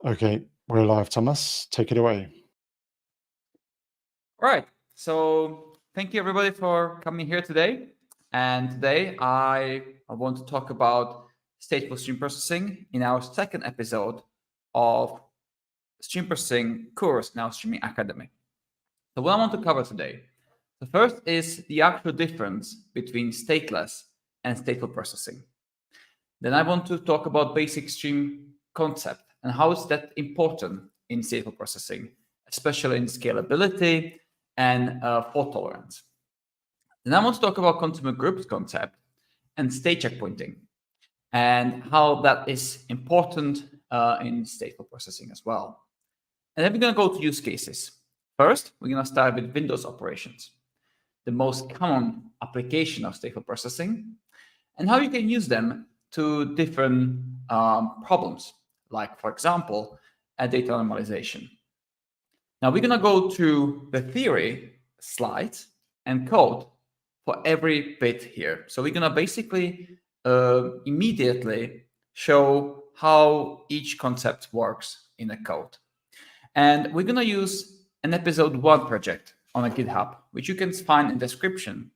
Okay, we're live, Thomas. Take it away. All right. So thank you everybody for coming here today. And today I want to talk about stateful stream processing in our second episode of stream processing course in our Streaming Academy. So what I want to cover today, the first is the actual difference between stateless and stateful processing. Then I want to talk about basic stream concept and how is that important in stateful processing, especially in scalability and fault tolerance. Then I want to talk about consumer groups concept and state checkpointing and how that is important in stateful processing as well. And then we're going to go to use cases. First, we're going to start with Windows operations, the most common application of stateful processing, and how you can use them to different problems, like, for example, a data normalization. Now, we're going to go through the theory slides and code for every bit here. So we're going to basically immediately show how each concept works in the code. And we're going to use an episode 1 project on a GitHub, which you can find in the description.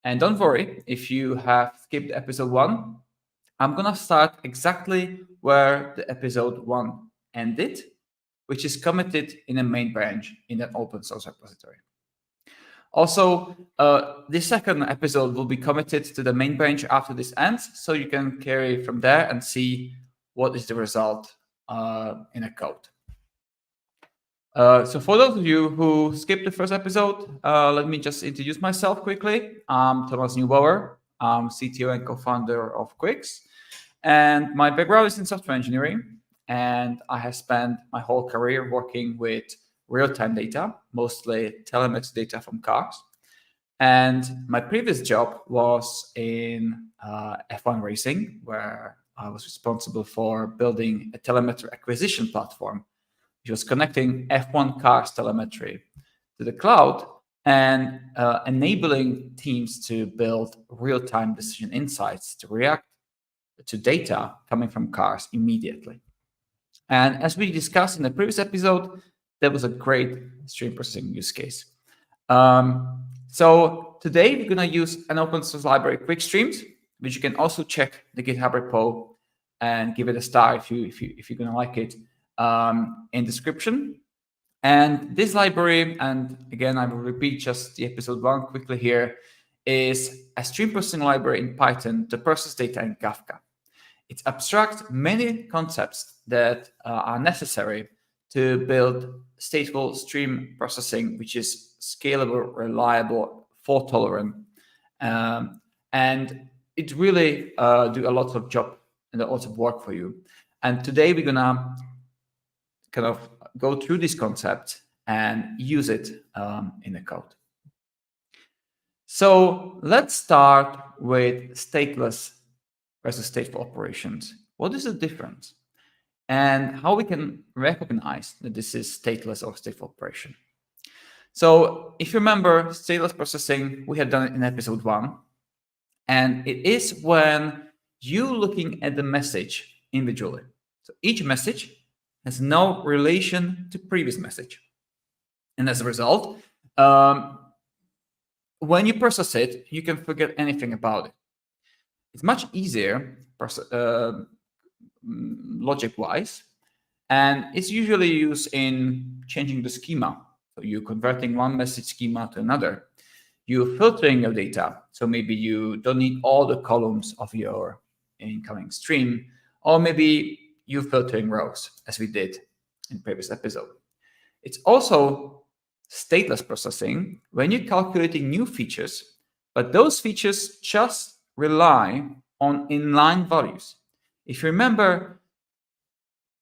And don't worry, if you have skipped episode 1, I'm going to start exactly where the episode 1 ended, which is committed in a main branch in an open source repository. Also, this second episode will be committed to the main branch after this ends, so you can carry from there and see what is the result in a code. So for those of you who skipped the first episode, let me just introduce myself quickly. I'm Thomas Neubauer. I'm CTO and co-founder of Quix. And my background is in software engineering. And I have spent my whole career working with real-time data, mostly telemetry data from cars. And my previous job was in F1 racing, where I was responsible for building a telemetry acquisition platform, which was connecting F1 cars telemetry to the cloud and enabling teams to build real-time decision insights to react to data coming from cars immediately. And as we discussed in the previous episode, that was a great stream processing use case. So today we're going to use an open source library, Quix Streams, which you can also check the GitHub repo and give it a star if you're going to like it in description. And this library, and again, I will repeat just the episode 1 quickly here, is a stream processing library in Python to process data in Kafka. It abstracts many concepts that are necessary to build stateful stream processing, which is scalable, reliable, fault tolerant, and it really do a lot of job and a lot of work for you. And today we're gonna kind of go through this concept and use it in the code. So let's start with stateless versus stateful operations. What is the difference? And how we can recognize that this is stateless or stateful operation. So if you remember, stateless processing, we had done it in episode 1. And it is when you looking at the message individually. So each message has no relation to previous message. And as a result, when you process it, you can forget anything about it. It's much easier logic-wise, and it's usually used in changing the schema. So you're converting one message schema to another. You're filtering your data, so maybe you don't need all the columns of your incoming stream, or maybe you're filtering rows, as we did in the previous episode. It's also stateless processing when you're calculating new features, but those features just rely on inline values. If you remember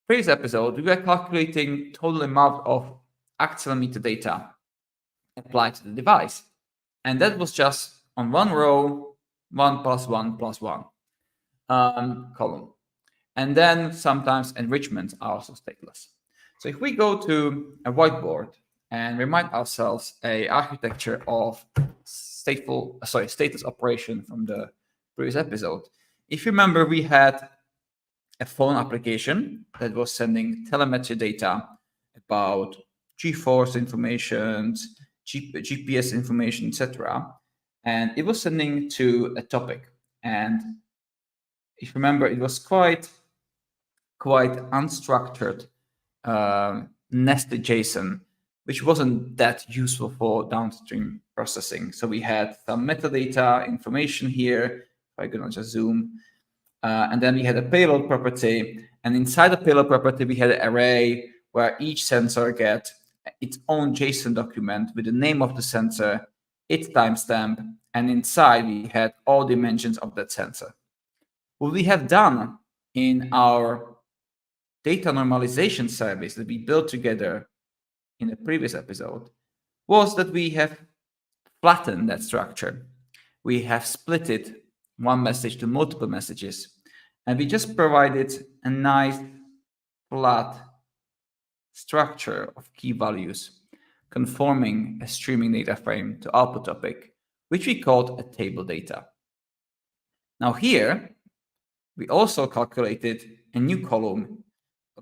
previous episode, we were calculating total amount of accelerometer data applied to the device. And that was just on one row, 1 plus 1 plus 1 column. And then sometimes enrichments are also stateless. So if we go to a whiteboard and remind ourselves a architecture of stateless operation from the previous episode, if you remember, we had a phone application that was sending telemetry data about G-force information, GPS information, etc. And it was sending to a topic. And if you remember, it was quite unstructured, nested JSON, which wasn't that useful for downstream processing. So we had some metadata information here. I'm gonna just zoom. And then we had a payload property. And inside the payload property, we had an array where each sensor gets its own JSON document with the name of the sensor, its timestamp, and inside we had all dimensions of that sensor. What we have done in our data normalization service that we built together in the previous episode was that we have flattened that structure. We have split it, one message to multiple messages, and we just provided a nice flat structure of key values conforming a streaming data frame to output topic, which we called a table data. Now here, we also calculated a new column,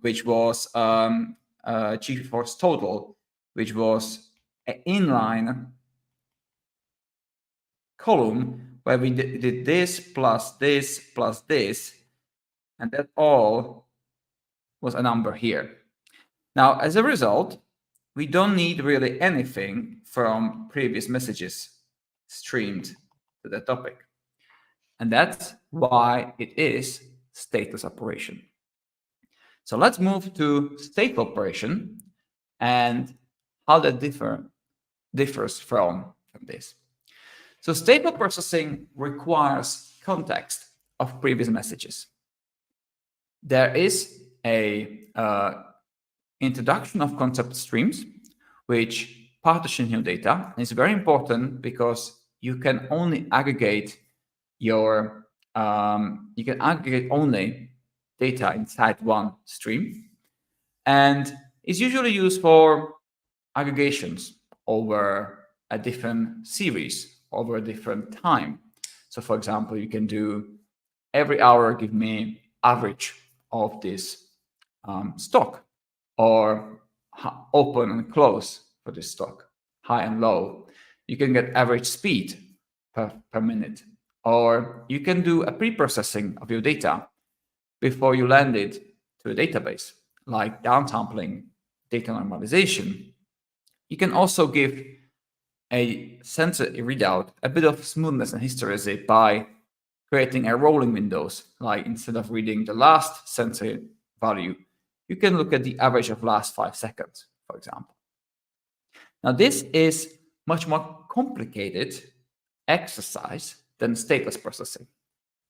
which was G-force total, which was an inline column where we did this plus this plus this, and that all was a number here. Now, as a result, we don't need really anything from previous messages streamed to that topic. And that's why it is stateless operation. So let's move to stateful operation and how that differs from this. So stateful processing requires context of previous messages. There is a introduction of concept streams, which partition your data. And it's very important because you can only aggregate only data inside one stream. And it's usually used for aggregations over a different series, over a different time. So for example, you can do every hour, give me average of this stock, or open and close for this stock, high and low. You can get average speed per minute, or you can do a pre-processing of your data before you land it to a database, like downsampling, data normalization. You can also give a sensor readout a bit of smoothness and hysteresis by creating a rolling windows, like instead of reading the last sensor value, you can look at the average of last 5 seconds, for example. Now, this is much more complicated exercise than stateless processing,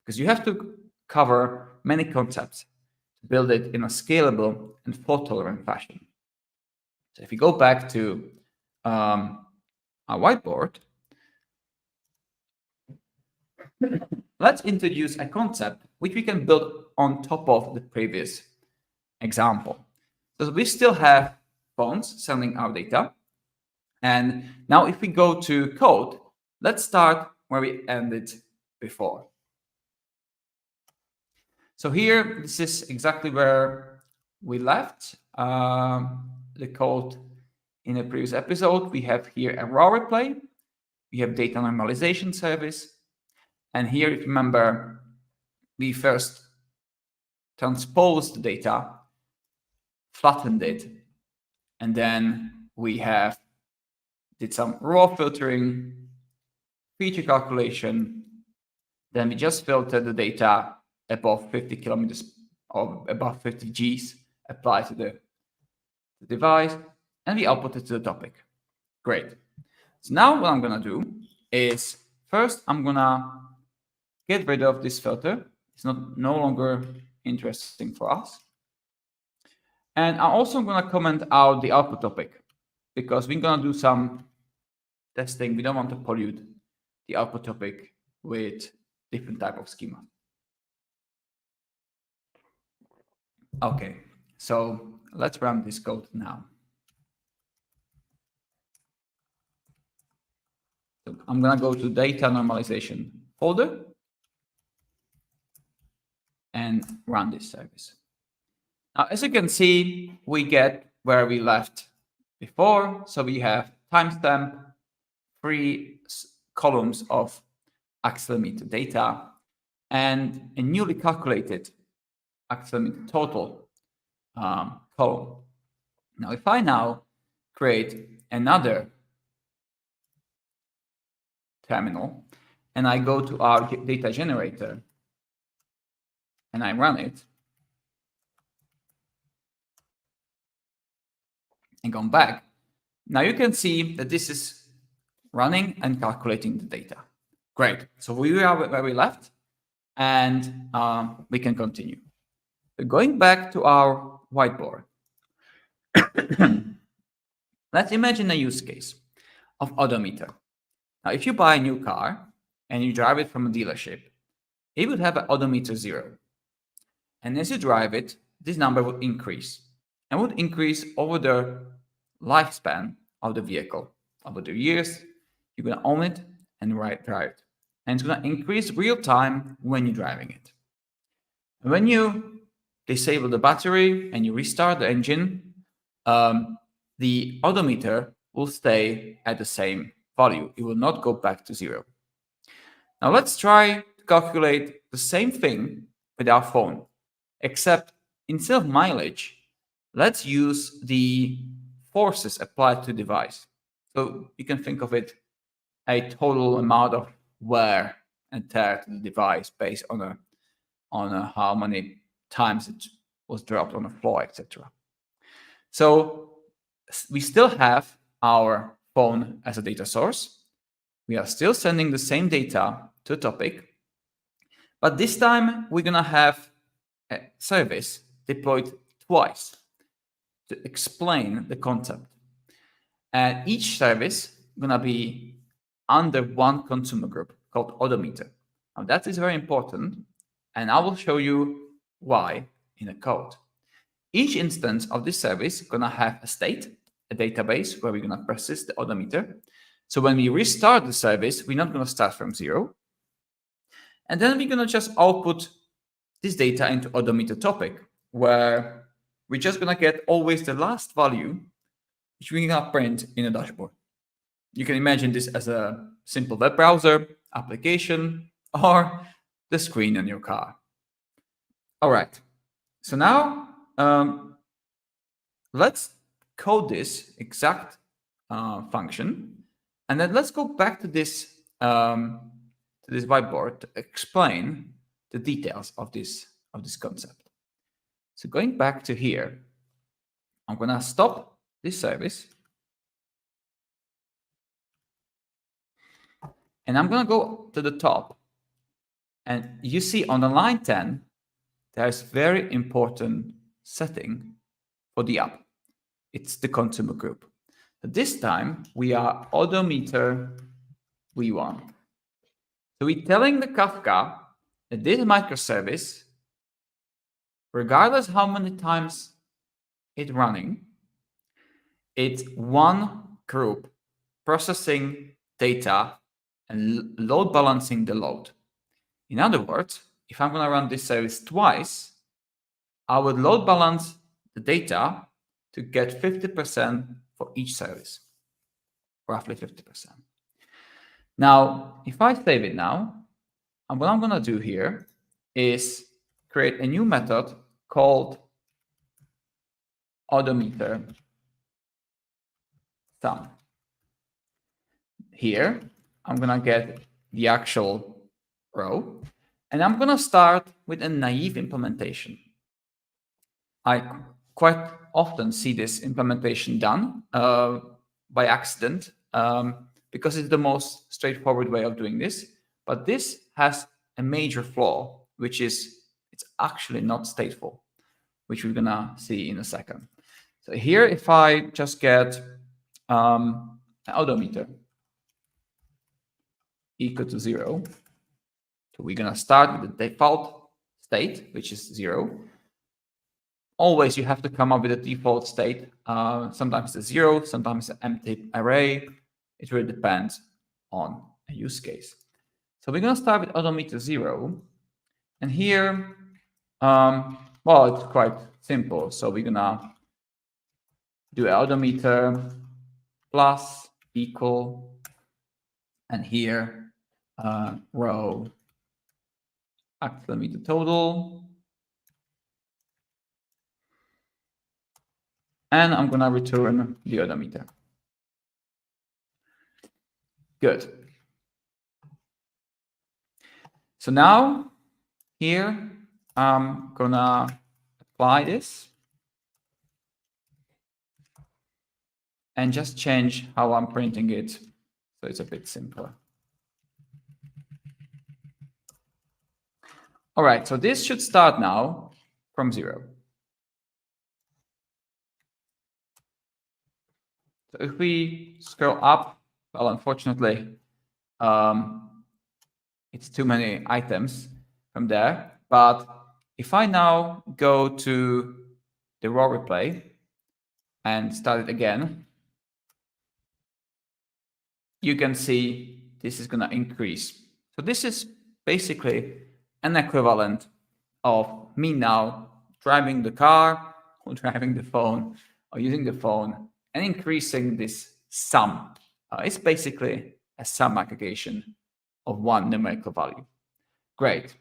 because you have to cover many concepts to build it in a scalable and fault-tolerant fashion. So if you go back to our whiteboard, let's introduce a concept which we can build on top of the previous example. So we still have phones sending our data. And now if we go to code, let's start where we ended before. So here, this is exactly where we left the code in the previous episode. We have here a raw replay. We have data normalization service. And here, if you remember, we first transposed the data, flattened it, and then we did some raw filtering, feature calculation. Then we just filtered the data above 50 kilometers or above 50 Gs applied to the device, and we output it to the topic. Great. So now what I'm gonna do is first I'm gonna get rid of this filter. It's no longer interesting for us. And I'm also gonna comment out the output topic because we're gonna do some testing. We don't want to pollute the output topic with different type of schema. Okay, so let's run this code now. So I'm gonna go to data normalization folder. and run this service. Now, as you can see, we get where we left before. So we have timestamp, 3 columns of accelerometer data, and a newly calculated accelerometer total column. Now, if I now create another terminal and I go to our data generator and I run it and come back, now you can see that this is running and calculating the data. Great. So we are where we left, and we can continue. So going back to our whiteboard, let's imagine a use case of odometer. Now, if you buy a new car and you drive it from a dealership, it would have an odometer 0. And as you drive it, this number would increase and would increase over the lifespan of the vehicle. Over the years, you're going to own it and drive it. And it's going to increase real time when you're driving it. And when you disable the battery and you restart the engine, the odometer will stay at the same value. It will not go back to 0. Now let's try to calculate the same thing with our phone, except instead of mileage, let's use the forces applied to the device. So you can think of it a total amount of wear and tear to the device based on how many times it was dropped on the floor, etc. So we still have our phone as a data source. We are still sending the same data to a topic, but this time we're going to have a service deployed twice to explain the concept. And each service is going to be under one consumer group called odometer. Now that is very important, and I will show you why in a code. Each instance of this service is going to have a state, a database where we're going to persist the odometer. So when we restart the service, we're not going to start from 0. And then we're going to just output this data into odometer topic, where we're just going to get always the last value, which we're going to print in a dashboard. You can imagine this as a simple web browser, application, or the screen on your car. All right. So now let's code this exact function, and then let's go back to this whiteboard to explain the details of this concept. So going back to here, I'm going to stop this service, and I'm going to go to the top, and you see on the line 10, there's very important setting for the app. It's the consumer group. But this time we are odometer v1. So we're telling the Kafka that this microservice, regardless how many times it's running, it's one group processing data and load balancing the load. In other words, if I'm going to run this service twice, I would load balance the data to get 50% for each service, roughly 50%. Now, if I save it now, and what I'm going to do here is create a new method called odometer sum. Here, I'm going to get the actual row, and I'm going to start with a naive implementation. I quite often see this implementation done by accident because it's the most straightforward way of doing this. But this has a major flaw, which is it's actually not stateful, which we're going to see in a second. So here, if I just get an odometer equal to 0, so we're going to start with the default state, which is 0. Always you have to come up with a default state. Sometimes it's 0, sometimes it's an empty array. It really depends on a use case. So we're going to start with odometer 0. And here Well, it's quite simple. So we're gonna do odometer plus equal, and here row accelerometer total, and I'm gonna return the odometer. Good. So now here I'm gonna apply this and just change how I'm printing it so it's a bit simpler. All right, so this should start now from 0. So if we scroll up, well, unfortunately, it's too many items from there. But if I now go to the raw replay and start it again, you can see this is going to increase. So this is basically an equivalent of me now driving the car or driving the phone or using the phone and increasing this sum. It's basically a sum aggregation of one numerical value. Great.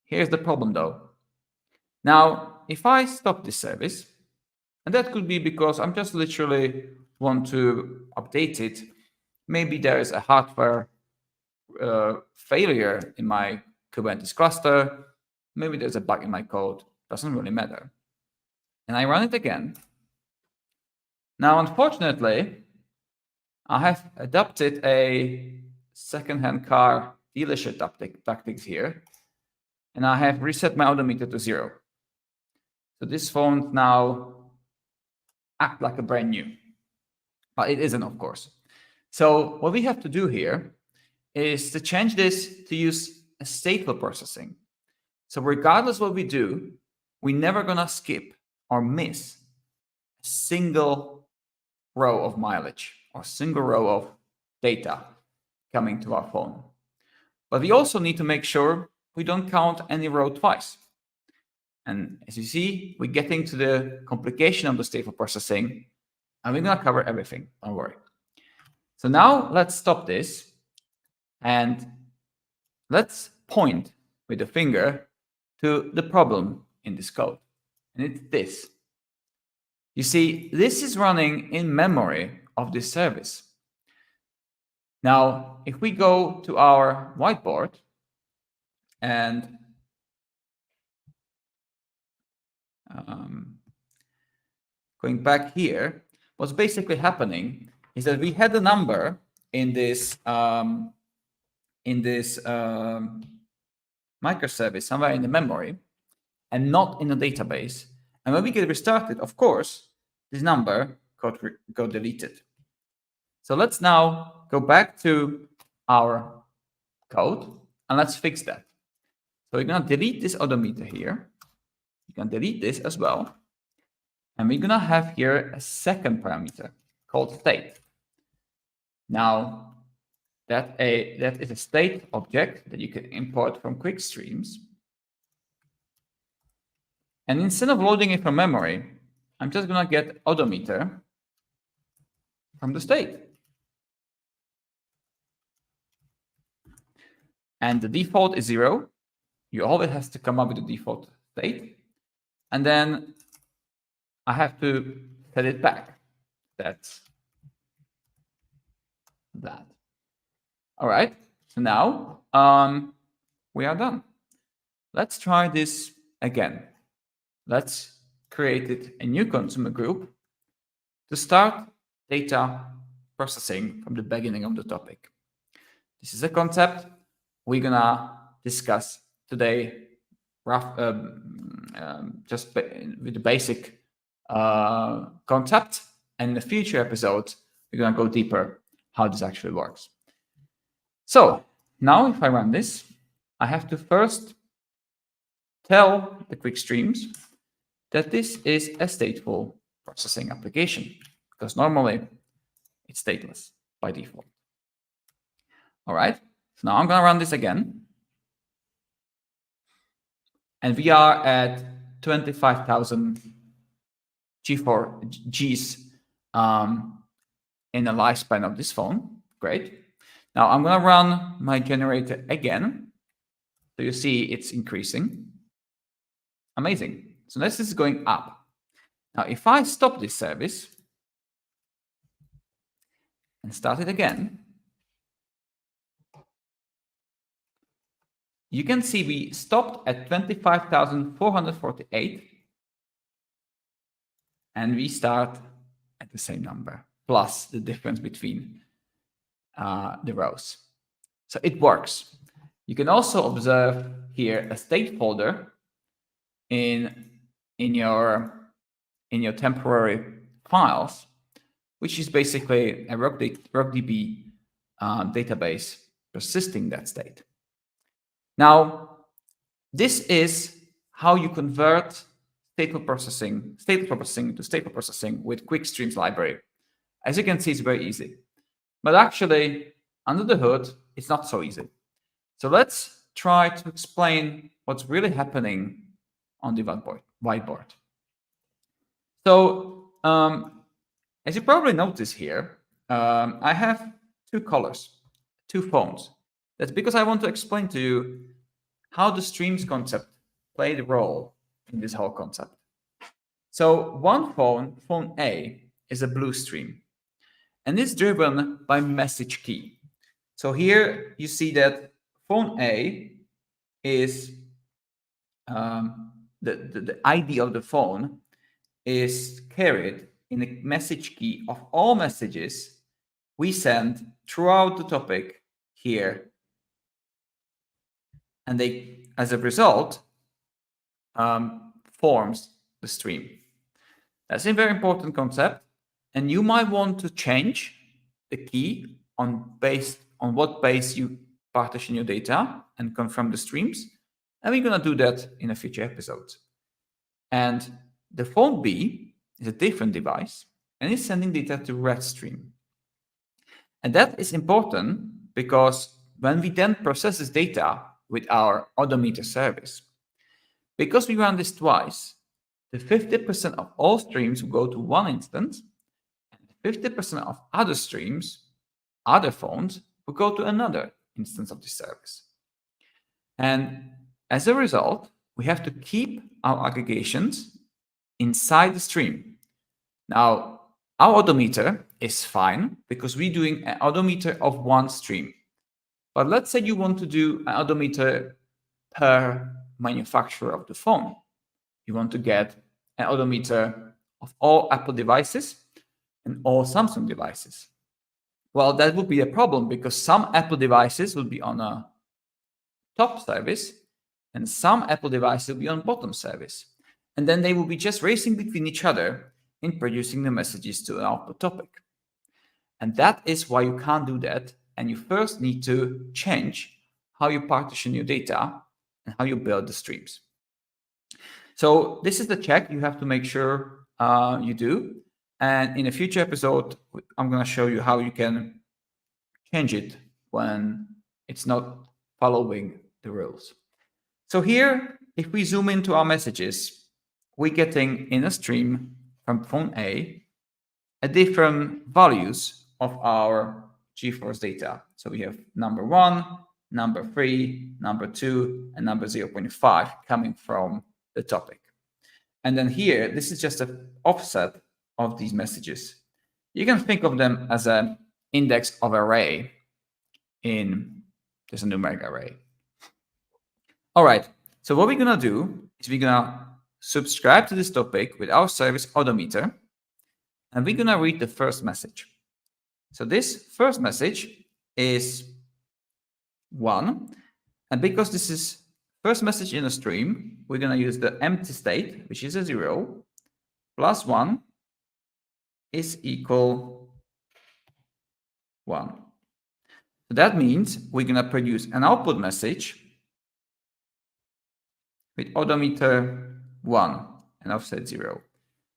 Here's the problem though. Now, if I stop this service, and that could be because I'm just literally want to update it, maybe there is a hardware failure in my Kubernetes cluster, maybe there's a bug in my code, doesn't really matter. And I run it again. Now, unfortunately, I have adopted a second-hand car dealership tactics here, and I have reset my odometer to 0. So this phone now acts like a brand new, but it isn't, of course. So what we have to do here is to change this to use a stateful processing. So regardless what we do, we're never gonna skip or miss a single row of mileage or single row of data coming to our phone. But we also need to make sure we don't count any row twice. And as you see, we're getting to the complication of the stateful processing, and we're gonna cover everything, don't worry. So now let's stop this and let's point with the finger to the problem in this code. And it's this. You see, this is running in memory of this service. Now, if we go to our whiteboard and going back here, what's basically happening is that we had a number in this microservice somewhere in the memory and not in the database. And when we get restarted, of course, this number got deleted. So let's now go back to our code and let's fix that. So we're going to delete this odometer here. You can delete this as well. And we're going to have here a second parameter called state. Now, that is a state object that you can import from Quix streams. And instead of loading it from memory, I'm just going to get odometer from the state. And the default is 0. You always have to come up with the default state. And then I have to set it back. That's that. All right. So now we are done. Let's try this again. Let's create a new consumer group to start data processing from the beginning of the topic. This is a concept we're gonna discuss today, just with the basic concept. And in the future episodes, we're gonna go deeper how this actually works. So now if I run this, I have to first tell the Quix streams that this is a stateful processing application, because normally it's stateless by default. All right, so now I'm going to run this again. And we are at 25,000 Gs in the lifespan of this phone. Great. Now I'm going to run my generator again. So you see it's increasing. Amazing. So this is going up. Now, if I stop this service and start it again, you can see we stopped at 25,448 and we start at the same number plus the difference between the rows. So it works. You can also observe here a state folder in your temporary files, which is basically a RockDB database persisting that state. Now, this is how you convert stateful processing to stateful processing with Quix streams library. As you can see, it's very easy. But actually, under the hood, it's not so easy. So let's try to explain what's really happening on the whiteboard. So as you probably notice here, I have two colors, two phones. That's because I want to explain to you how the streams concept played a role in this whole concept. So one phone, phone A, is a blue stream, and it's driven by message key. So here you see that phone A is the ID of the phone is carried in the message key of all messages we send throughout the topic here. And they, as a result, forms the stream. That's a very important concept. And you might want to change the key based on what base you partition your data and confirm the streams. And we're going to do that in a future episode. And the phone B is a different device and it's sending data to red stream. And that is important because when we then process this data with our odometer service, because we run this twice, the 50% of all streams will go to one instance, and 50% of other streams, other phones, will go to another instance of the service. And as a result, we have to keep our aggregations inside the stream. Now, our odometer is fine because we're doing an odometer of one stream. But let's say you want to do an odometer per manufacturer of the phone. You want to get an odometer of all Apple devices and all Samsung devices. Well, that would be a problem because some Apple devices will be on a top service and some Apple devices will be on bottom service. And then they will be just racing between each other in producing the messages to an output topic. And that is why you can't do that. And you first need to change how you partition your data and how you build the streams. So this is the check you have to make sure you do. And in a future episode, I'm going to show you how you can change it when it's not following the rules. So here, if we zoom into our messages, we're getting in a stream from phone A different values of our GeForce data. So we have number 1, number 3, number 2, and number 0.5 coming from the topic. And then here, this is just an offset of these messages. You can think of them as an index of array in just a numeric array. All right, so what we're going to do is we're going to subscribe to this topic with our service odometer, and we're going to read the first message. So this first message is 1, and because this is first message in a stream, we're going to use the empty state, which is a 0, plus 1 is equal 1. So that means we're going to produce an output message with odometer 1 and offset 0,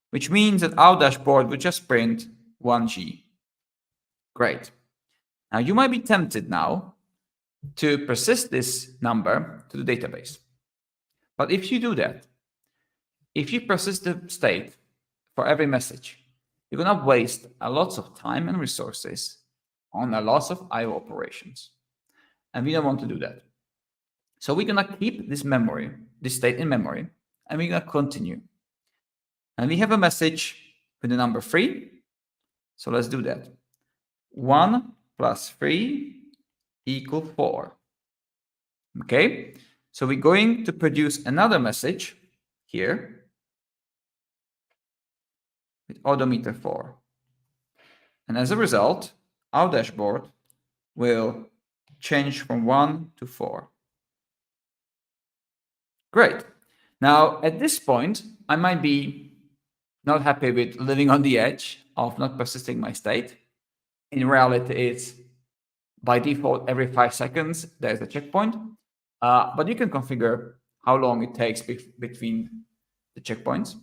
which means that our dashboard will just print 1G. Great. Now you might be tempted now to persist this number to the database. But if you do that, if you persist the state for every message, you're going to waste a lot of time and resources on a lot of I/O operations. And we don't want to do that. So we're going to keep this memory, this state in memory, and we're going to continue. And we have a message with the number 3. So let's do that. 1 plus 3 equals 4. Okay, so we're going to produce another message here with odometer 4. And as a result, our dashboard will change from 1 to 4. Great. Now, at this point, I might be not happy with living on the edge of not persisting my state. In reality, it's by default, every 5 seconds, there's a checkpoint. But you can configure how long it takes between the checkpoints.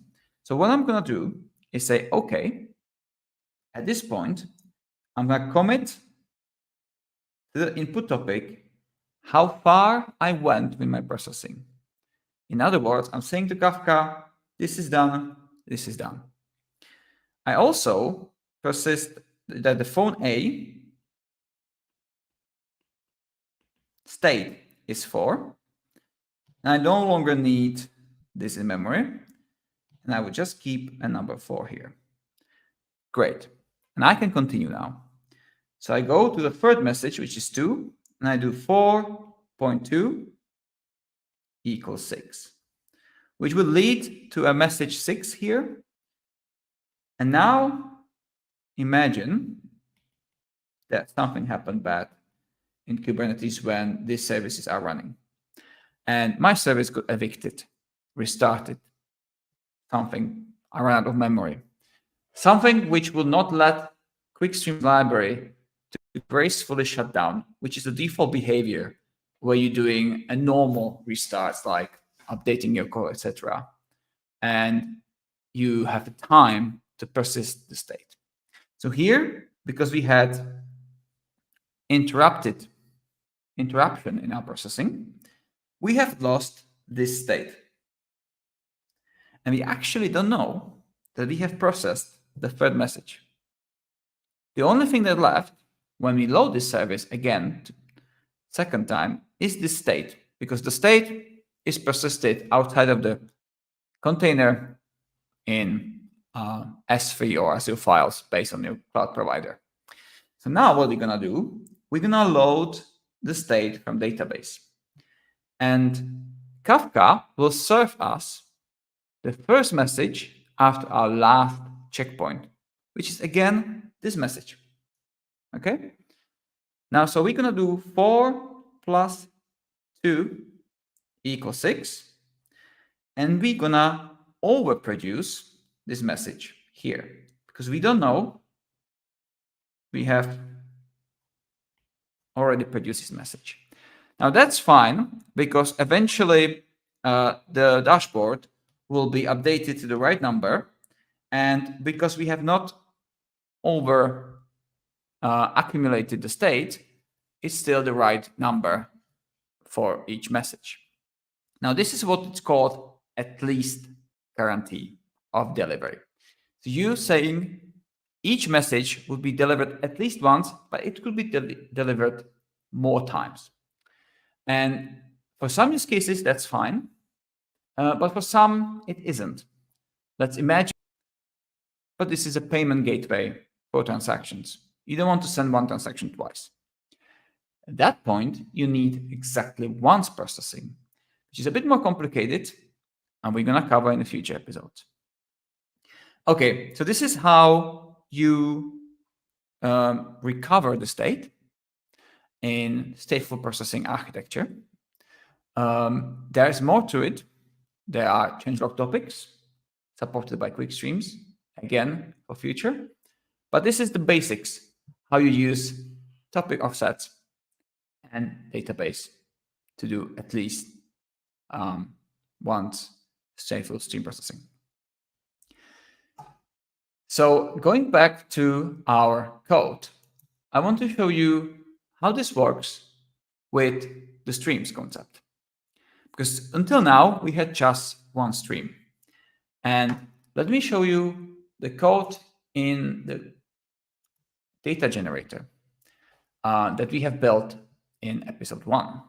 So what I'm going to do is say, OK, at this point, I'm going to commit to the input topic how far I went with my processing. In other words, I'm saying to Kafka, this is done, this is done. I also persist that the phone A state is 4. And I no longer need this in memory. And I would just keep a number 4 here. Great. And I can continue now. So I go to the third message, which is 2, and I do 4.2 equals 6, which will lead to a message 6 here. And now imagine that something happened bad in Kubernetes when these services are running. And my service got evicted, restarted. Something I ran out of memory. Something which will not let QuickStream library to gracefully shut down, which is the default behavior where you're doing a normal restarts like updating your code, etc. And you have time to persist the state. So here, because we had interruption in our processing, we have lost this state. And we actually don't know that we have processed the third message. The only thing that left when we load this service again, second time, is this state, because the state is persisted outside of the container in S3 or Azure files based on your cloud provider. So now what we're going to do, we're going to load the state from database. And Kafka will serve us the first message after our last checkpoint, which is again this message. Okay? Now, so we're going to do 4 plus 2 equals 6. And we're going to overproduce this message here because we don't know. We have already produced this message. Now, that's fine because eventually the dashboard will be updated to the right number. And because we have not over accumulated the state, it's still the right number for each message. Now, this is what it's called at least guarantee of delivery. So you saying each message will be delivered at least once, but it could be delivered more times. And for some use cases, that's fine. But for some, it isn't. Let's imagine, but this is a payment gateway for transactions. You don't want to send one transaction twice. At that point, you need exactly once processing, which is a bit more complicated, and we're going to cover in a future episode. Okay, so this is how you recover the state in stateful processing architecture. There's more to it. There are changelog topics supported by quick streams, again, for future. But this is the basics, how you use topic offsets and database to do at least once stateful stream processing. So going back to our code, I want to show you how this works with the streams concept. because until now we had just one stream. And let me show you the code in the data generator that we have built in episode 1.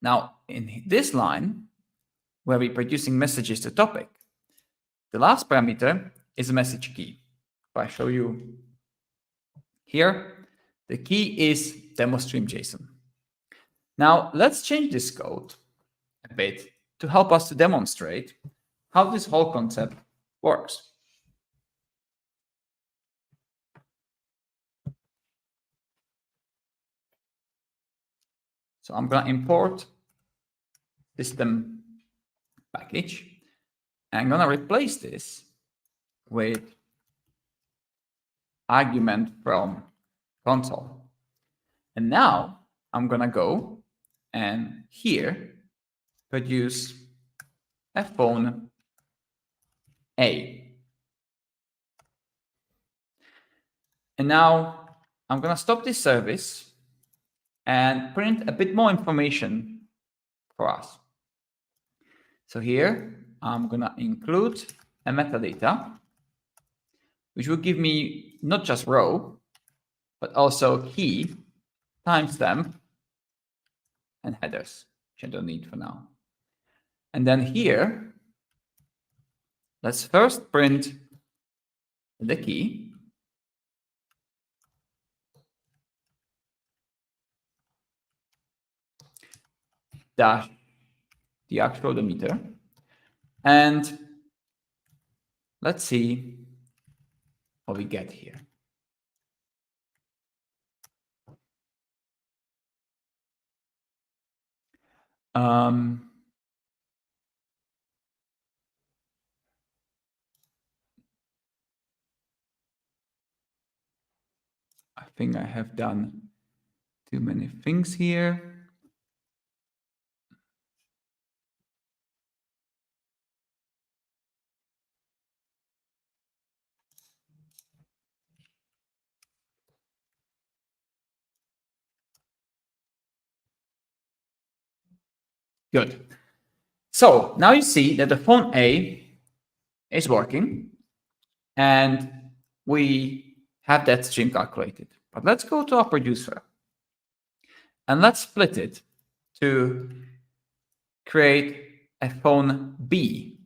Now, in this line, where we're producing messages to topic, the last parameter is a message key. If I show you here, the key is demo stream JSON. Now, let's change this code a bit to help us to demonstrate how this whole concept works. So I'm going to import system package. And I'm going to replace this with argument from console. And now I'm going to go and here produce a phone A. And now I'm going to stop this service and print a bit more information for us. So here I'm going to include a metadata, which will give me not just row, but also key, timestamp, and headers, which I don't need for now. And then here, let's first print the key. Dash the actual meter. And let's see what we get here. I think I have done too many things here. Good. So now you see that the phone A is working and we have that stream calculated. But let's go to our producer and let's split it to create a phone B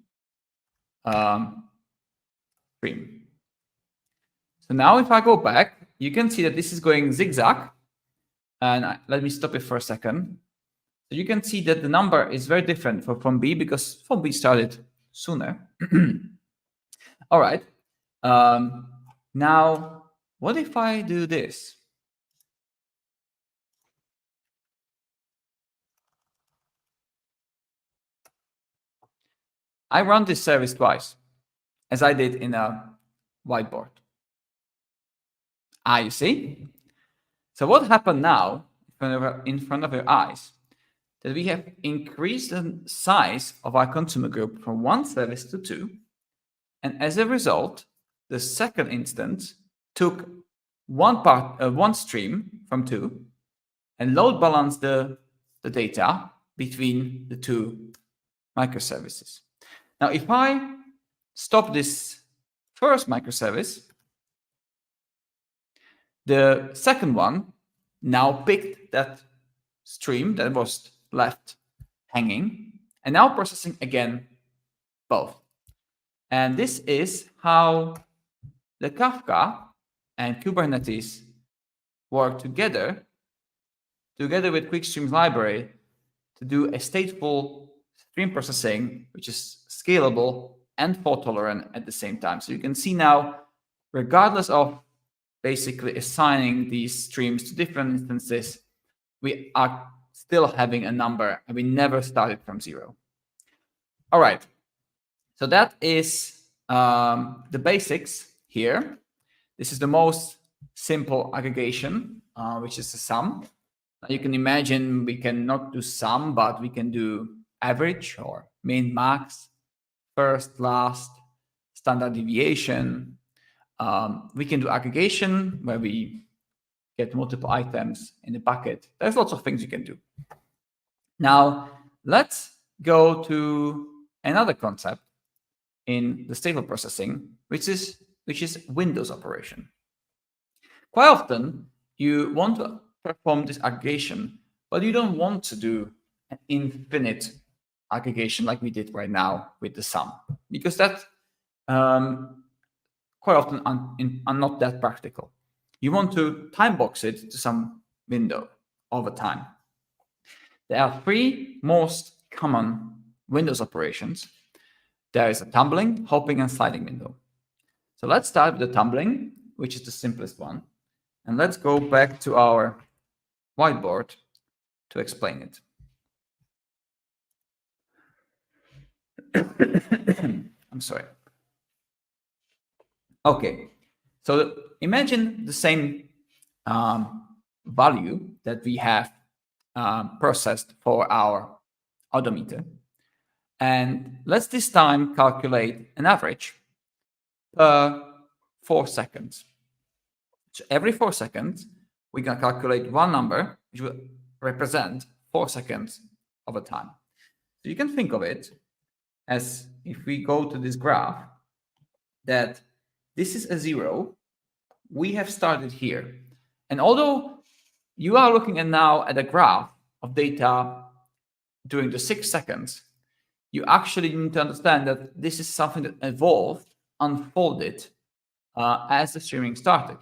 stream. So now if I go back, you can see that this is going zigzag. And let me stop it for a second. So you can see that the number is very different for phone B because phone B started sooner. All right. Now, what if I do this? I run this service twice, as I did in a whiteboard. You see? So what happened now in front of your eyes? That we have increased the size of our consumer group from 1 service to 2. And as a result, the second instance took one stream from 2 and load balanced the data between the 2 microservices. Now, if I stop this first microservice, the second one now picked that stream that was left hanging and now processing again both. And this is how the Kafka and Kubernetes work together with QuickStream's library to do a stateful stream processing, which is scalable and fault tolerant at the same time. So you can see now, regardless of basically assigning these streams to different instances, we are still having a number and we never started from 0. All right. So that is the basics here. This is the most simple aggregation, which is a sum. You can imagine we cannot do sum, but we can do average or min, max, first, last, standard deviation. We can do aggregation where we get multiple items in a bucket. There's lots of things you can do. Now, let's go to another concept in the stateful processing, which is Windows operation. Quite often, you want to perform this aggregation, but you don't want to do an infinite aggregation like we did right now with the sum, because that quite often are not that practical. You want to time box it to some window over time. There are three most common Windows operations. There is a tumbling, hopping, and sliding window. So let's start with the tumbling, which is the simplest one. And let's go back to our whiteboard to explain it. I'm sorry. Okay, so imagine the same value that we have processed for our odometer. And let's this time calculate an average per 4 seconds. So every 4 seconds, we're going to calculate one number, which will represent 4 seconds of a time. So you can think of it as, if we go to this graph, that this is a 0. We have started here. And although you are looking now at a graph of data during the 6 seconds, you actually need to understand that this is something that evolved, unfolded as the streaming started.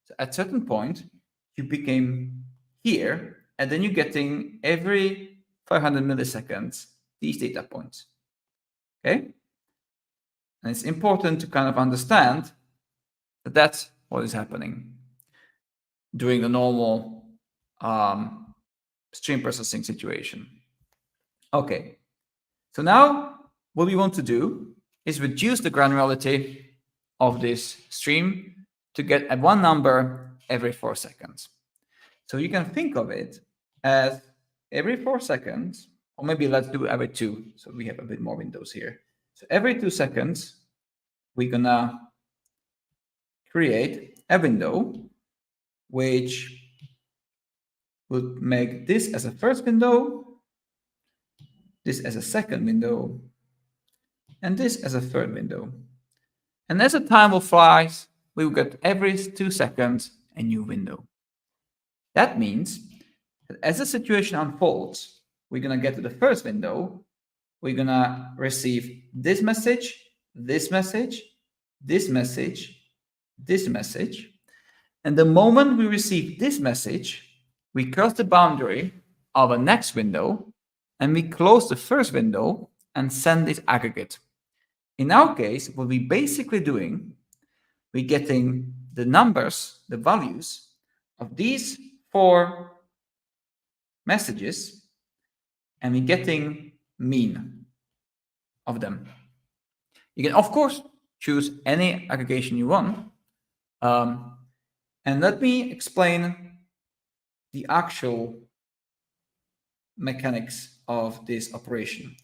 So at a certain point, you became here, and then you're getting every 500 milliseconds these data points. Okay? And it's important to kind of understand that that's what is happening during the normal stream processing situation. Okay. So now what we want to do is reduce the granularity of this stream to get at one number every 4 seconds. So you can think of it as every 4 seconds, or maybe let's do every 2, so we have a bit more windows here. So every 2 seconds, we're gonna create a window which would make this as a first window, this as a second window, and this as a third window. And as the time will flies, we will get every 2 seconds a new window. That means that as the situation unfolds, we're going to get to the first window, we're going to receive this message, this message, this message, this message. And the moment we receive this message, we cross the boundary of a next window, and we close the first window and send this aggregate. In our case, what we're basically doing, we're getting the numbers, the values of these 4 messages, and we're getting mean of them. You can, of course, choose any aggregation you want. And let me explain the actual mechanics of this operation.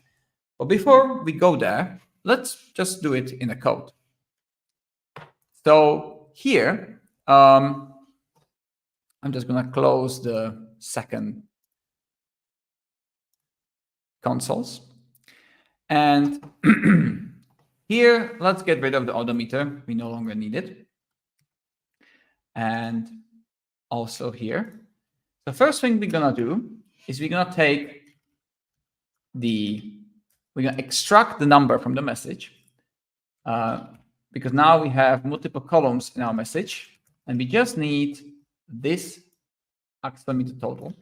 But before we go there, let's just do it in a code. So here, I'm just going to close the second consoles. And here, let's get rid of the odometer. We no longer need it. And also here. The first thing we're going to do is we're going to take we're going to extract the number from the message, because now we have multiple columns in our message, and we just need this accelerometer total.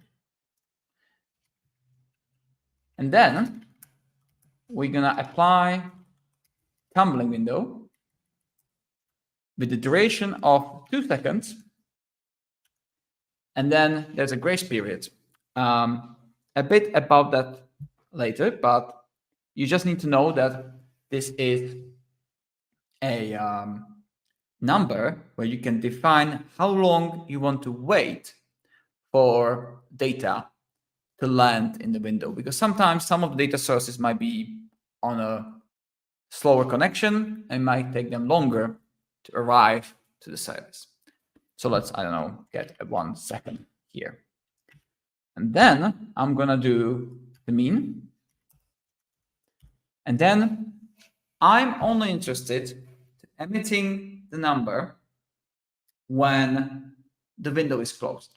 And then we're going to apply tumbling window with the duration of 2 seconds. And then there's a grace period. A bit about that later, but you just need to know that this is a number where you can define how long you want to wait for data to land in the window, because sometimes some of the data sources might be on a slower connection and might take them longer to arrive to the service. So let's, I don't know, get a 1 second here. And then I'm going to do the mean. And then I'm only interested in emitting the number when the window is closed.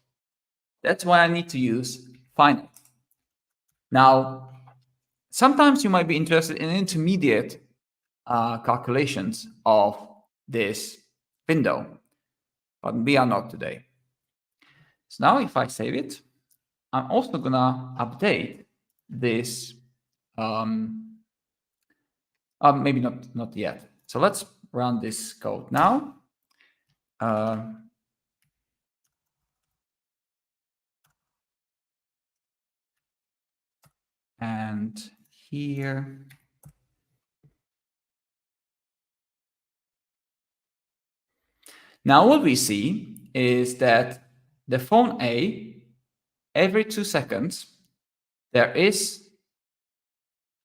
That's why I need to use finite. Now, sometimes you might be interested in intermediate calculations of this window, but we are not today. So now if I save it, I'm also gonna update this, maybe not yet. So let's run this code now. And here, now what we see is that the phone A, every 2 seconds, there is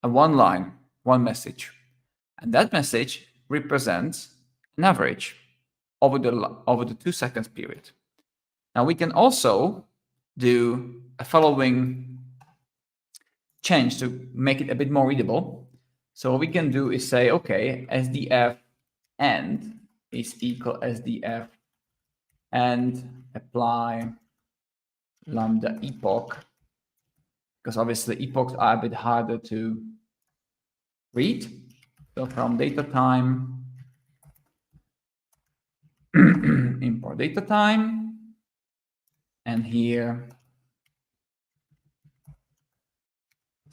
a one line, one message. And that message represents an average over the 2 seconds period. Now we can also do a following change to make it a bit more readable. So what we can do is say, okay, SDF end is equal SDF and apply lambda epoch, because obviously epochs are a bit harder to read. So from data time, import data time, and here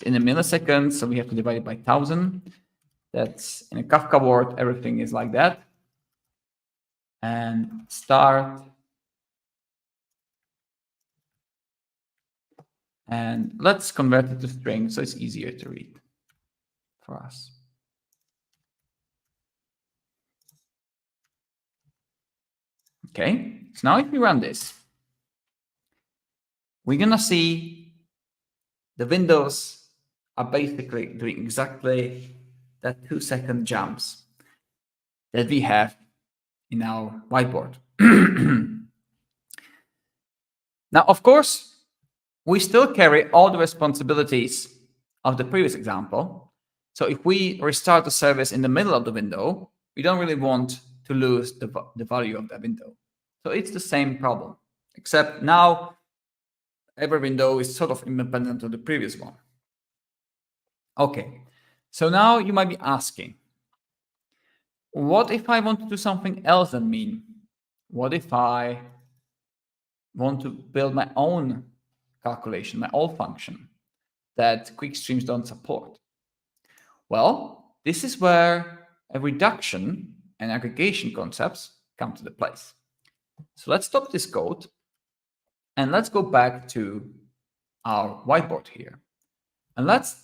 in a millisecond, so we have to divide it by 1000. That's in a Kafka word, everything is like that. And start. And let's convert it to string so it's easier to read for us. Okay, so now if we run this, we're gonna see the windows are basically doing exactly that 2 second jumps that we have in our whiteboard. Now, of course, we still carry all the responsibilities of the previous example. So if we restart the service in the middle of the window, we don't really want to lose the value of that window. So it's the same problem, except now every window is sort of independent of the previous one. Okay, so now you might be asking, what if I want to do something else than mean? What if I want to build my own calculation, my own function that Quix streams don't support? Well, this is where a reduction and aggregation concepts come to the place. So let's stop this code and let's go back to our whiteboard here. And let's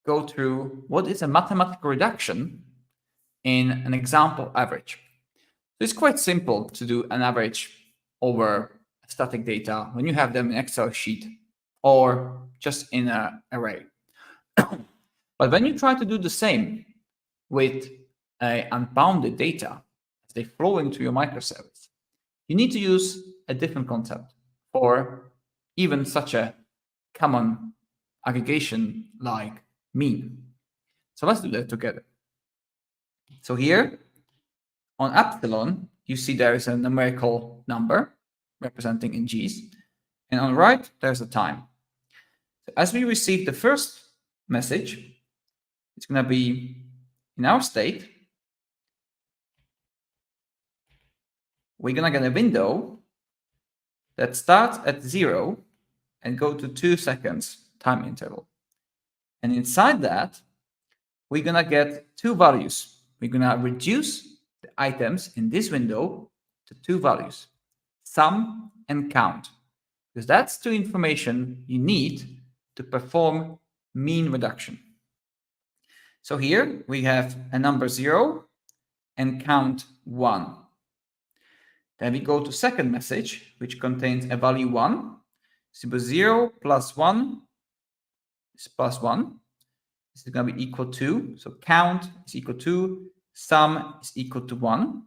go through what is a mathematical reduction in an example average. So it's quite simple to do an average over static data when you have them in Excel sheet or just in an array. But when you try to do the same with unbounded data as they flow into your microservice, you need to use a different concept for even such a common aggregation like mean. So let's do that together. So here on epsilon, you see there is a numerical number representing in G's. And on the right, there's a time. So as we receive the first message, it's going to be in our state. We're going to get a window that starts at 0 and go to 2 seconds time interval. And inside that, we're going to get two values. We're going to reduce the items in this window to two values, sum and count, because that's two information you need to perform mean reduction. So here we have a number 0 and count 1. Then we go to second message, which contains a value 1. So 0 plus 1 is plus 1. This is going to be equal to, so count is equal to, sum is equal to 1.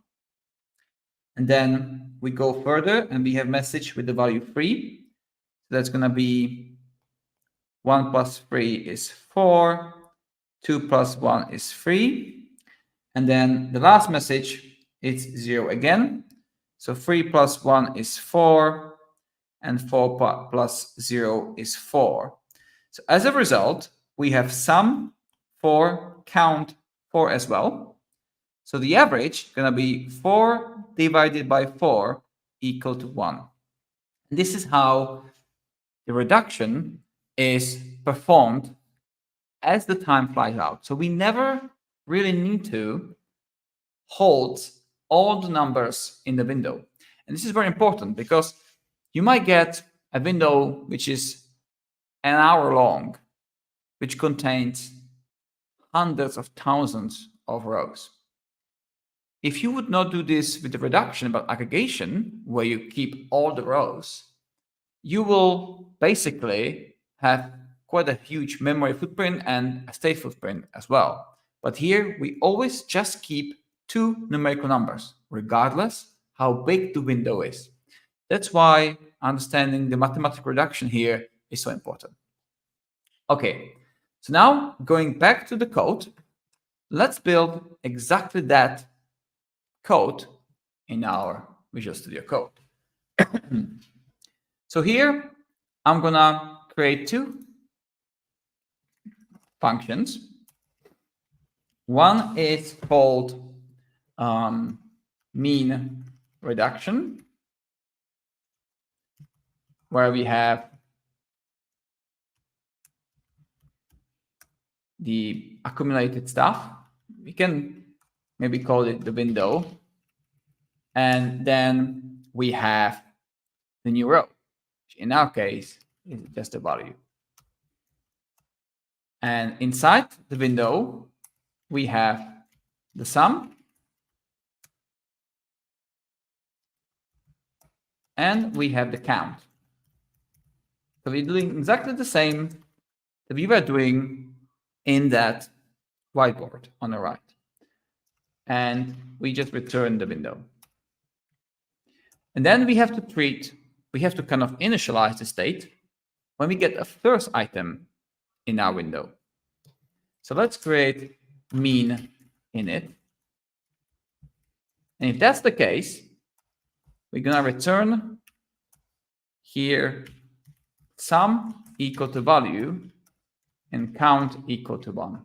And then we go further and we have message with the value 3. So that's going to be 1 plus 3 is 4, 2 plus 1 is 3. And then the last message, it's 0 again. So 3 plus 1 is 4, and 4 plus 0 is 4. So as a result, we have sum 4, count 4 as well. So the average is going to be 4 divided by 4 equal to 1. And this is how the reduction is performed as the time flies out. So we never really need to hold all the numbers in the window. And this is very important because you might get a window which is an hour long, which contains hundreds of thousands of rows. If you would not do this with the reduction but aggregation, where you keep all the rows, you will basically have quite a huge memory footprint and a state footprint as well. But here we always just keep 2 numerical numbers, regardless how big the window is. That's why understanding the mathematical reduction here is so important. Okay, so now going back to the code, let's build exactly that code in our Visual Studio Code. So here, I'm gonna create 2 functions. One is called mean reduction, where we have the accumulated stuff. We can maybe call it the window. And then we have the new row, which in our case is just a value. And inside the window, we have the sum. And we have the count. So we're doing exactly the same that we were doing in that whiteboard on the right. And we just return the window. And then we have to kind of initialize the state when we get a first item in our window. So let's create mean init. And if that's the case, we're going to return here sum equal to value and count equal to 1.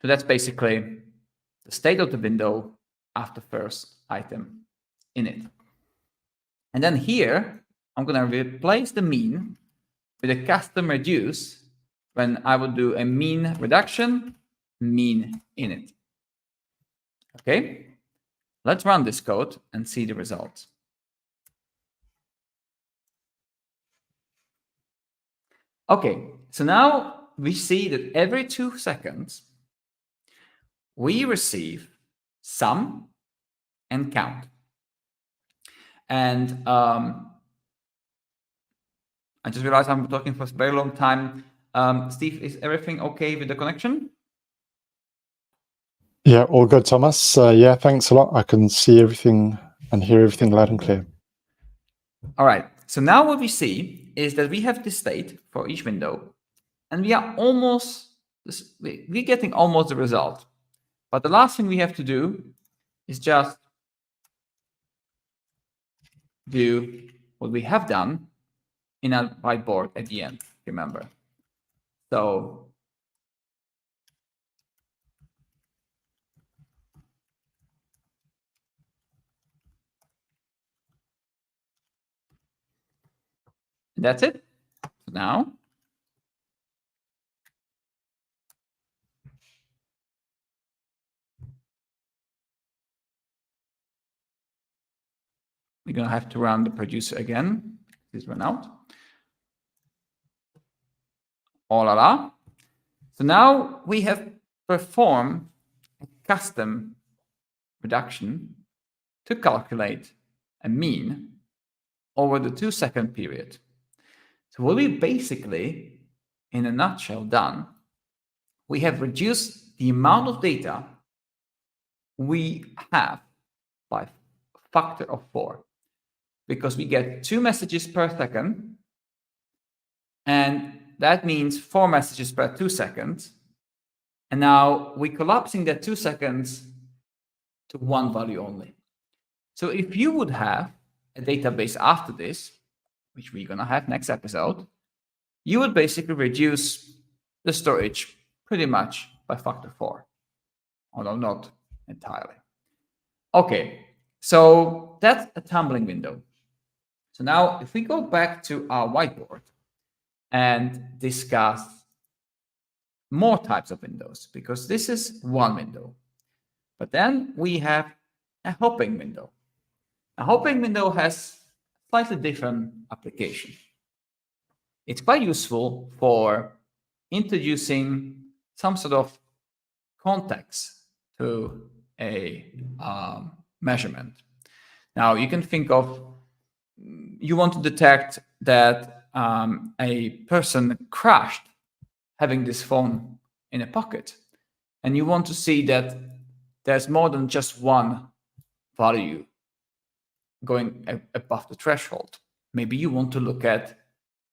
So that's basically the state of the window after first item in it. And then here, I'm going to replace the mean with a custom reduce when I will do a mean reduction, mean init. Okay, let's run this code and see the results. Okay, so now we see that every 2 seconds, we receive sum and count. And I just realized I'm talking for a very long time. Steve, is everything okay with the connection? Yeah, all good, Thomas. Yeah, thanks a lot. I can see everything and hear everything loud and clear. All right. So now what we see is that we have this state for each window, and we are we're getting almost the result. But the last thing we have to do is just do what we have done in a whiteboard at the end, remember. So that's it. Now we're going to have to run the producer again. This run out. Oh la la. So now we have performed a custom reduction to calculate a mean over the 2-second period. So what we basically, in a nutshell, done, we have reduced the amount of data we have by a factor of 4, because we get 2 messages per second, and that means 4 messages per 2 seconds. And now we're collapsing that 2 seconds to one value only. So if you would have a database after this, which we're going to have next episode, you would basically reduce the storage pretty much by factor 4, although not entirely. Okay, so that's a tumbling window. So now if we go back to our whiteboard and discuss more types of windows, because this is one window, but then we have a hopping window. A hopping window has slightly different application. It's quite useful for introducing some sort of context to a measurement. Now you can think of, you want to detect that a person crashed having this phone in a pocket, and you want to see that there's more than just one value going above the threshold. Maybe you want to look at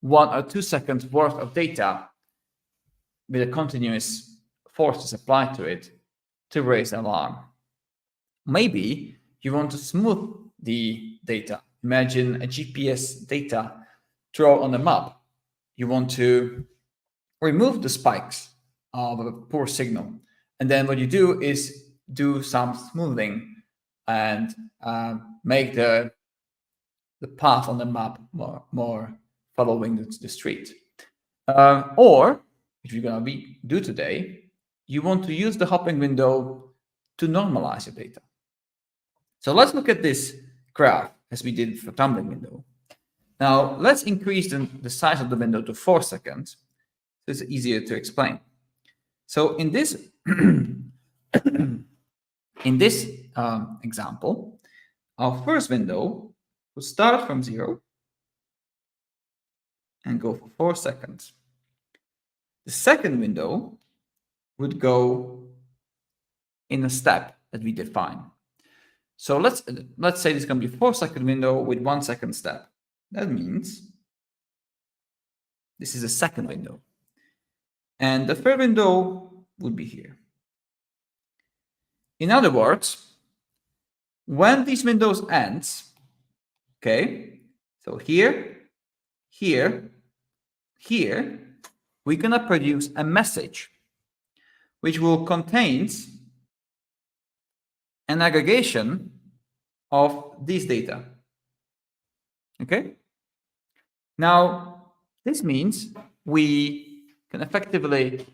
1 or 2 seconds worth of data with a continuous forces applied to it to raise an alarm. Maybe you want to smooth the data. Imagine a GPS data draw on a map. You want to remove the spikes of a poor signal. And then what you do is do some smoothing and make the path on the map more following the street. Or, which we're going to do today, you want to use the hopping window to normalize your data. So let's look at this graph as we did for tumbling window. Now let's increase the size of the window to 4 seconds. So it's easier to explain. So in this example, our first window will start from 0 and go for 4 seconds. The second window would go in a step that we define. So let's say this is going to be a 4-second window with 1 second step. That means this is a second window. And the third window would be here. In other words, when these windows ends, okay, so here, here, here, we're going to produce a message which will contain an aggregation of these data. Okay? Now, this means we can effectively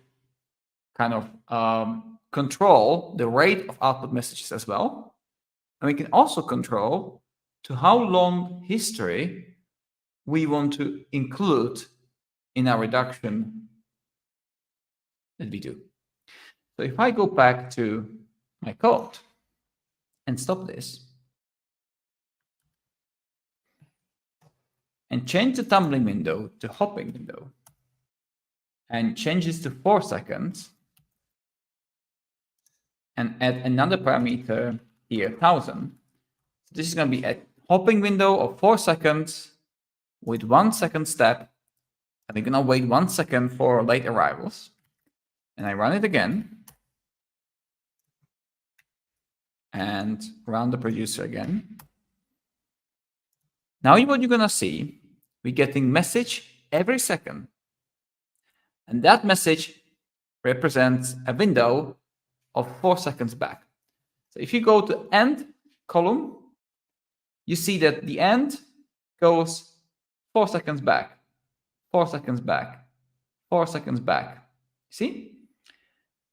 kind of control the rate of output messages as well. And we can also control to how long history we want to include in our reduction that we do. So if I go back to my code and stop this and change the tumbling window to hopping window and change this to 4 seconds and add another parameter here, 1000. So this is going to be a hopping window of 4 seconds with 1 second step. And we're going to wait 1 second for late arrivals. And I run it again. And run the producer again. Now what you're going to see, we're getting message every second. And that message represents a window of 4 seconds back. So if you go to end column, you see that the end goes 4 seconds back, 4 seconds back, 4 seconds back. See?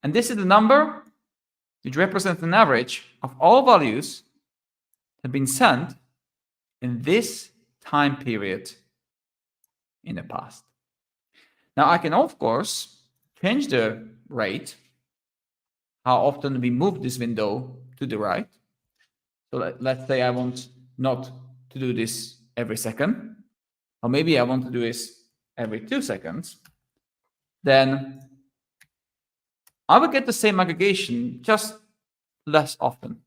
And this is the number which represents an average of all values that have been sent in this time period in the past. Now I can, of course, change the rate, how often we move this window to the right. So let's say I want not to do this every second, or maybe I want to do this every 2 seconds. Then I will get the same aggregation, just less often.